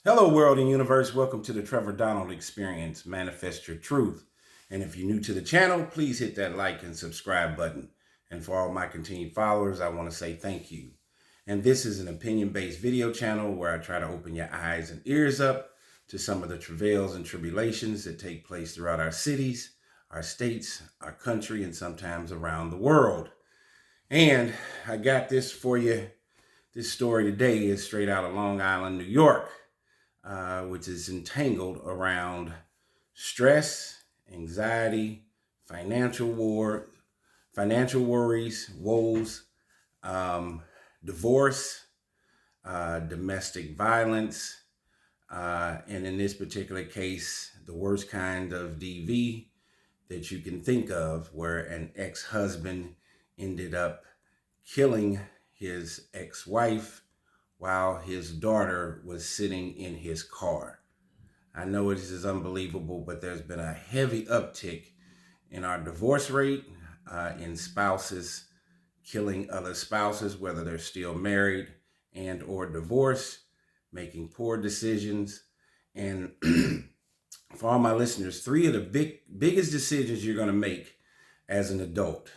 Hello, world and universe. Welcome to the Trevor Donald Experience. Manifest your truth. And if you're new to the channel, please hit that like and subscribe button. And for all my continued followers, I want to say thank you. And this is an opinion-based video channel where I try to open your eyes and ears up to some of the travails and tribulations that take place throughout our cities, our states, our country, and sometimes around the world. And I got this for you. This story today is straight out of Long Island, New York. Which is entangled around stress, anxiety, financial worries, woes, divorce, domestic violence, and in this particular case, the worst kind of DV that you can think of, where an ex-husband ended up killing his ex-wife while his daughter was sitting in his car. I know this is unbelievable, but there's been a heavy uptick in our divorce rate, in spouses killing other spouses, whether they're still married and or divorced, making poor decisions. And for all my listeners, three of the biggest decisions you're going to make as an adult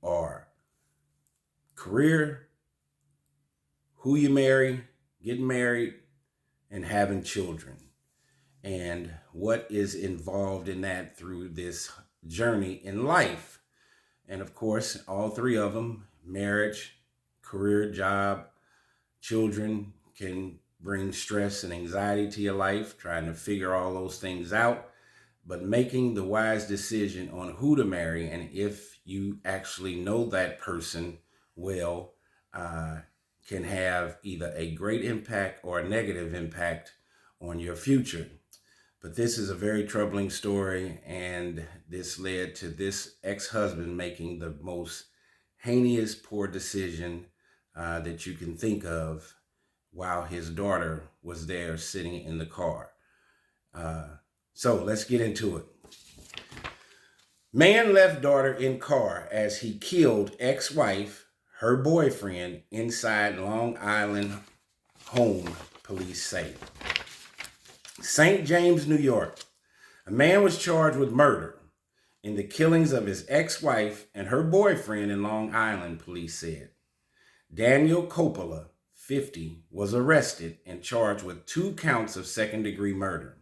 are career, who you marry, getting married, and having children, and what is involved in that through this journey in life. And of course, all three of them, marriage, career, job, children, can bring stress and anxiety to your life, trying to figure all those things out. But making the wise decision on who to marry, and if you actually know that person well, can have either a great impact or a negative impact on your future. But this is a very troubling story, and this led to this ex-husband making the most heinous poor decision that you can think of while his daughter was there sitting in the car. So let's get into it. Man left daughter in car as he killed ex-wife, her boyfriend, inside Long Island home, police say. St. James, New York. A man was charged with murder in the killings of his ex-wife and her boyfriend in Long Island, police said. Daniel Coppola, 50, was arrested and charged with 2 counts of second-degree murder.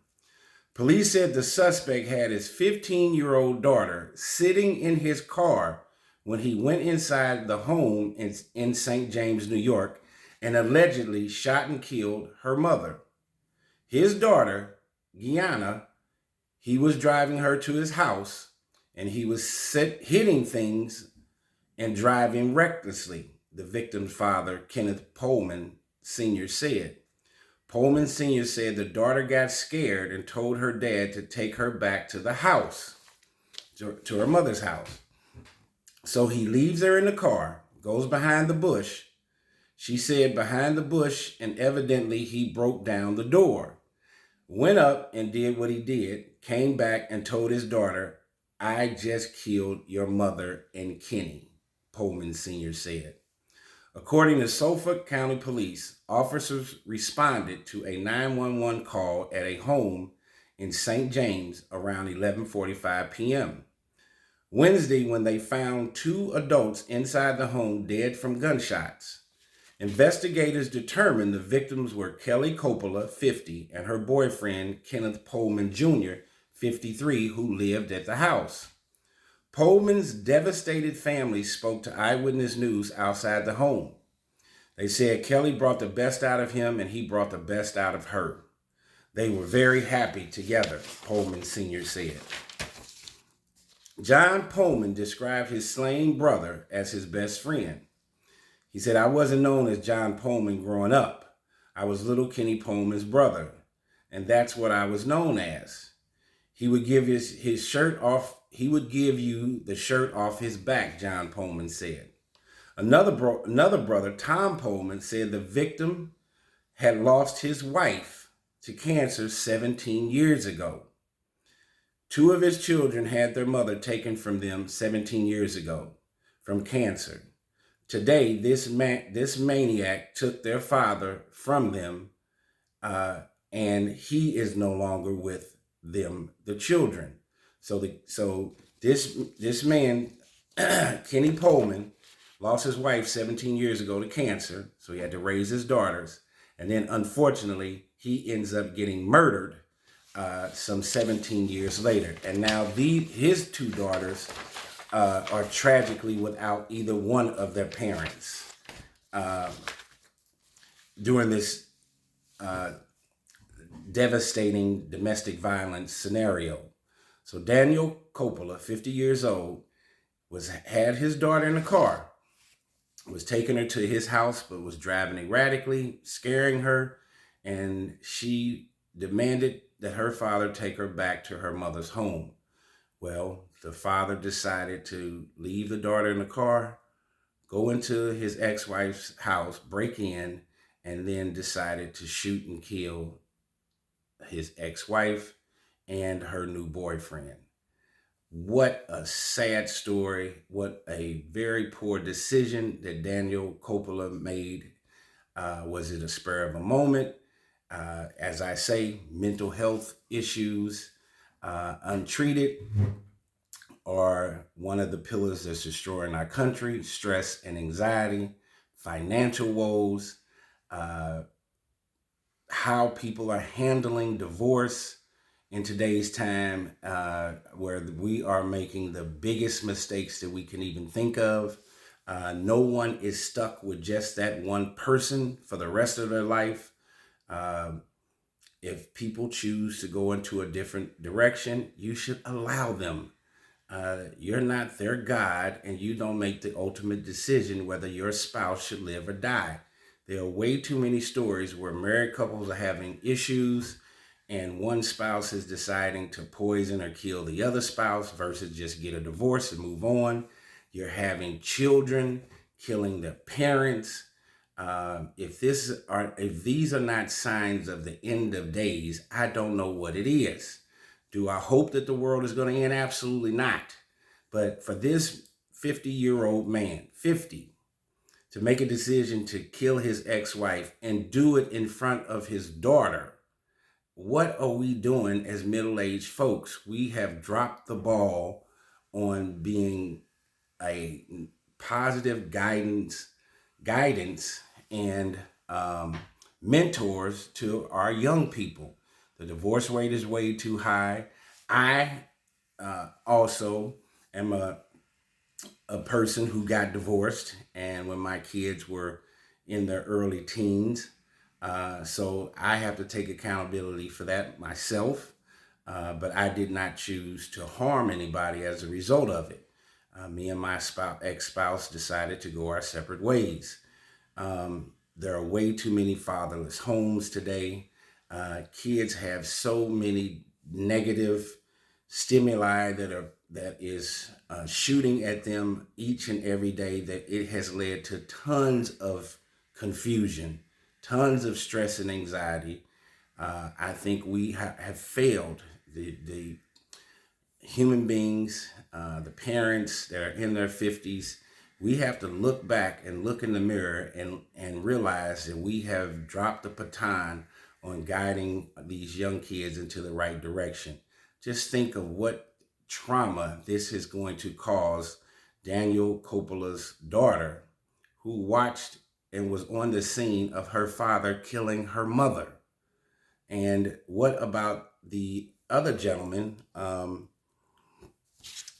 Police said the suspect had his 15-year-old daughter sitting in his car when he went inside the home in St. James, New York, and allegedly shot and killed her mother. His daughter, Gianna, he was driving her to his house, and he was hitting things and driving recklessly, the victim's father, Kenneth Pohlman Sr., said. Pohlman Sr. said the daughter got scared and told her dad to take her back to the house, to her mother's house. So he leaves her in the car, goes behind the bush. She said behind the bush, and evidently he broke down the door. Went up and did what he did, came back and told his daughter, "I just killed your mother and Kenny," Pohlman Sr. said. According to Suffolk County Police, officers responded to a 911 call at a home in St. James around 11:45 p.m. Wednesday, when they found 2 adults inside the home dead from gunshots. Investigators determined the victims were Kelly Coppola, 50, and her boyfriend, Kenneth Pohlman Jr., 53, who lived at the house. Pohlman's devastated family spoke to Eyewitness News outside the home. They said Kelly brought the best out of him and he brought the best out of her. They were very happy together, Pohlman Sr. said. John Pohlman described his slain brother as his best friend. He said, "I wasn't known as John Pohlman growing up. I was little Kenny Pohlman's brother, and that's what I was known as. He would give his shirt off. He would give you the shirt off his back," John Pohlman said. Another brother, Tom Pohlman, said the victim had lost his wife to cancer 17 years ago. 2 of his children had their mother taken from them 17 years ago from cancer. Today, this maniac took their father from them, and he is no longer with them, the children. So this man, Kenny Pullman, lost his wife 17 years ago to cancer, so he had to raise his daughters, and then unfortunately he ends up getting murdered some 17 years later, and now his two daughters are tragically without either one of their parents during this devastating domestic violence scenario. So Daniel Coppola, 50 years old, had his daughter in the car, was taking her to his house, but was driving erratically, scaring her, and she demanded that her father take her back to her mother's home. Well, the father decided to leave the daughter in the car, go into his ex-wife's house, break in, and then decided to shoot and kill his ex-wife and her new boyfriend. What a sad story. What a very poor decision that Daniel Coppola made. Was it a spur of a moment? As I say, mental health issues, untreated, are one of the pillars that's destroying our country. Stress and anxiety, financial woes, how people are handling divorce in today's time, where we are making the biggest mistakes that we can even think of. No one is stuck with just that one person for the rest of their life. If people choose to go into a different direction, you should allow them. You're not their God, and you don't make the ultimate decision whether your spouse should live or die. There are way too many stories where married couples are having issues and one spouse is deciding to poison or kill the other spouse versus just get a divorce and move on. You're having children killing their parents. If these are not signs of the end of days, I don't know what it is. Do I hope that the world is going to end? Absolutely not. But for this 50-year-old man, 50, to make a decision to kill his ex-wife and do it in front of his daughter, what are we doing as middle-aged folks? We have dropped the ball on being a positive guidance and mentors to our young people. The divorce rate is way too high. I also am a person who got divorced, and when my kids were in their early teens. So I have to take accountability for that myself, but I did not choose to harm anybody as a result of it. Me and my ex-spouse decided to go our separate ways. There are way too many fatherless homes today. Kids have so many negative stimuli that is shooting at them each and every day that it has led to tons of confusion, tons of stress and anxiety. I think we have failed the human beings, the parents that are in their 50s. We have to look back and look in the mirror and realize that we have dropped the baton on guiding these young kids into the right direction. Just think of what trauma this is going to cause Daniel Coppola's daughter, who watched and was on the scene of her father killing her mother. And what about the other gentleman,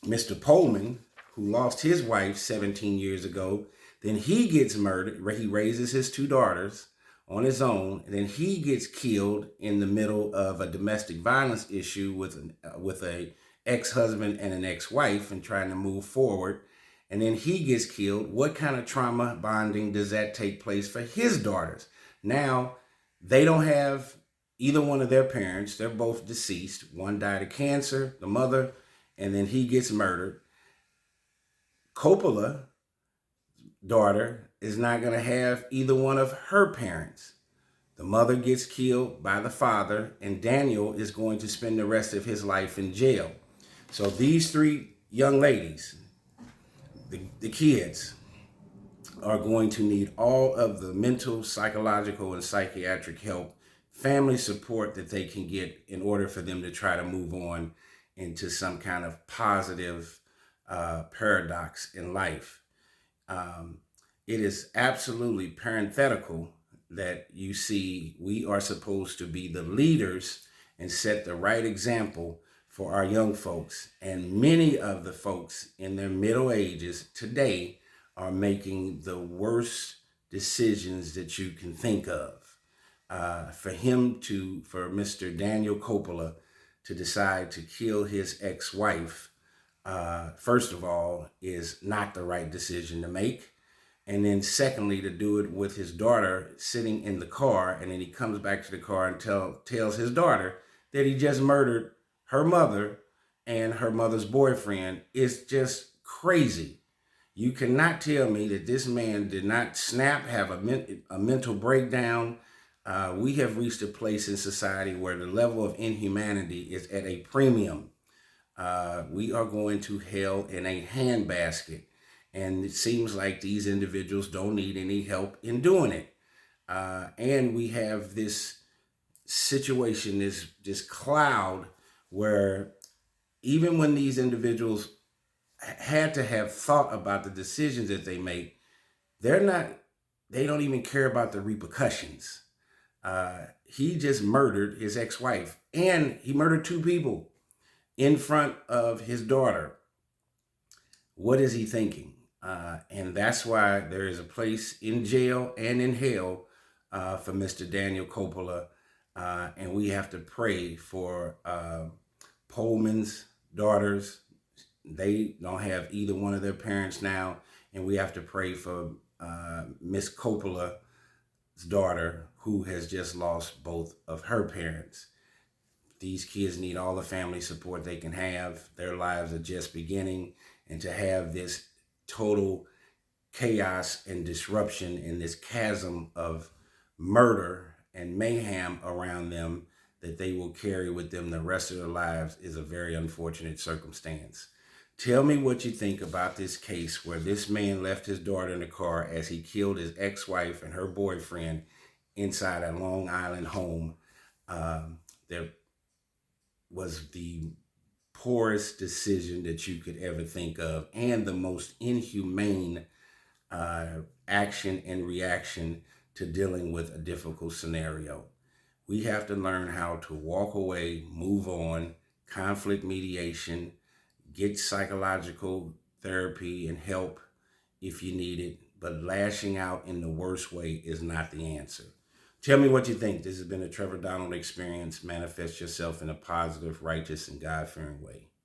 Mr. Pullman, who lost his wife 17 years ago? Then he gets murdered. He raises his two daughters on his own, and then he gets killed in the middle of a domestic violence issue with a ex-husband and an ex-wife and trying to move forward. And then he gets killed. What kind of trauma bonding does that take place for his daughters? Now, they don't have either one of their parents. They're both deceased. One died of cancer, the mother, and then he gets murdered. Coppola daughter is not going to have either one of her parents. The mother gets killed by the father, and Daniel is going to spend the rest of his life in jail. So these three young ladies, the kids, are going to need all of the mental, psychological, and psychiatric help family support that they can get in order for them to try to move on into some kind of positive paradox in life. Um, it is absolutely parenthetical that you see we are supposed to be the leaders and set the right example for our young folks. And many of the folks in their middle ages today are making the worst decisions that you can think of. For Mr. Daniel Coppola to decide to kill his ex-wife, first of all, is not the right decision to make. And then secondly, to do it with his daughter sitting in the car, and then he comes back to the car and tells his daughter that he just murdered her mother and her mother's boyfriend, is just crazy. You cannot tell me that this man did not snap, have a mental breakdown. We have reached a place in society where the level of inhumanity is at a premium. We are going to hell in a handbasket. And it seems like these individuals don't need any help in doing it. And we have this situation, this cloud where even when these individuals had to have thought about the decisions that they make, they don't even care about the repercussions. He just murdered his ex-wife, and he murdered two people in front of his daughter. What is he thinking? And that's why there is a place in jail and in hell for Mr. Daniel Coppola. And we have to pray for Pullman's daughters. They don't have either one of their parents now. And we have to pray for Miss Coppola's daughter, who has just lost both of her parents. These kids need all the family support they can have. Their lives are just beginning. And to have this total chaos and disruption in this chasm of murder and mayhem around them that they will carry with them the rest of their lives is a very unfortunate circumstance. Tell me what you think about this case where this man left his daughter in the car as he killed his ex-wife and her boyfriend inside a Long Island home. There was the poorest decision that you could ever think of, and the most inhumane action and reaction to dealing with a difficult scenario. We have to learn how to walk away, move on, conflict mediation, get psychological therapy and help if you need it, but lashing out in the worst way is not the answer. Tell me what you think. This has been a Trevor Donald Experience. Manifest yourself in a positive, righteous, and God-fearing way.